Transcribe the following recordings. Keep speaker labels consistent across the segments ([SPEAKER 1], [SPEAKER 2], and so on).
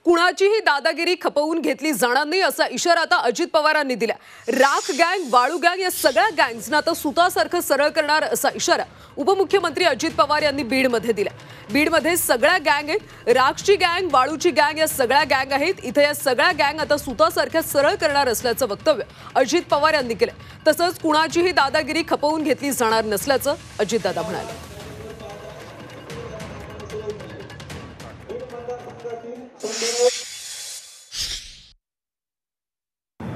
[SPEAKER 1] कुणाचीही दादागिरी खपवून घेतली जाणार नाही असा इशारा आता अजित पवारांनी दिला। राख गँग, वाळू गँग या सगळ्या गँग्सना आता सुतासारखं सरळ करणार असा इशारा उपमुख्यमंत्री अजित पवार यांनी बीडमध्ये दिला। बीडमध्ये सगळ्या गँग आहेत, राखची गँग, वाळूची गँग या सगळ्या गँग आहेत। इथे या सगळ्या गँग आता सुतासारख्या सरळ करणार असल्याचं वक्तव्य अजित पवार यांनी केलं। तसंच कुणाचीही दादागिरी खपवून घेतली जाणार नसल्याचं अजितदादा म्हणाले।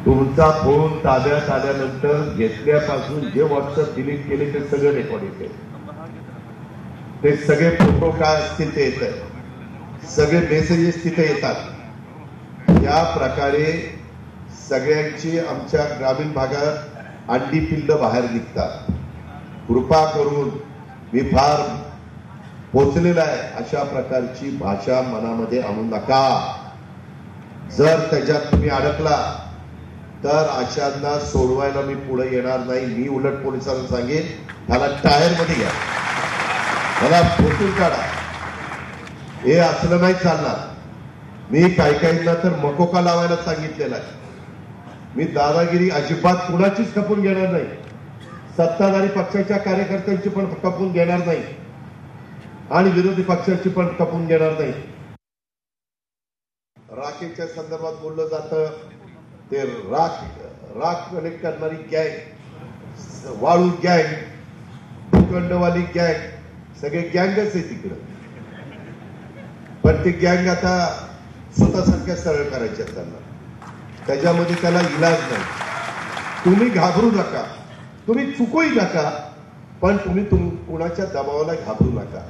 [SPEAKER 2] तुमचा फोन ताब्यात आल्यानंतर घेतल्यापासून जे व्हॉट्सअप डिलीट केले ते सगळे रेकॉर्ड येते, ते सगळे फोटो काय असतील ते येतात, सगळे मेसेजेस तिथे येतात। या प्रकारे सगळ्यांची आमच्या ग्रामीण भागात अंडी पिल्ल बाहेर निघतात। कृपा करून मी फार पोचलेला आहे अशा प्रकारची भाषा मनामध्ये आणू नका। जर त्याच्यात तुम्ही अडकला तर अशांना सोडवायला मी पुढे येणार नाही। मी उलट पोलिसांना सांगेन, त्याला टायर मध्ये घ्या, मला फोटून काढा, हे असलं नाही चालणार। मी काहींना तर मकोका लावायला सांगितलेला आहे। मी दादागिरी अजिबात कुणाचीच खपून घेणार नाही, सत्ताधारी पक्षाच्या कार्यकर्त्यांची पण खपून घेणार नाही आणि विरोधी पक्षाची पण खपून घेणार नाही। राखेच्या संदर्भात बोललं जातं, ते राख कलेक्ट करणारी गँग, वाळू गँग, भूखंडवाली गँग, सगळे गँगच आहे तिकडं। पण ते गँग आता स्वतःसारख्या सरळ करायच्या त्यांना, त्याच्यामध्ये त्याला इलाज नाही। तुम्ही घाबरू नका, तुम्ही चुकूही नका, पण तुम्ही कुणाच्या दबावाला घाबरू नका।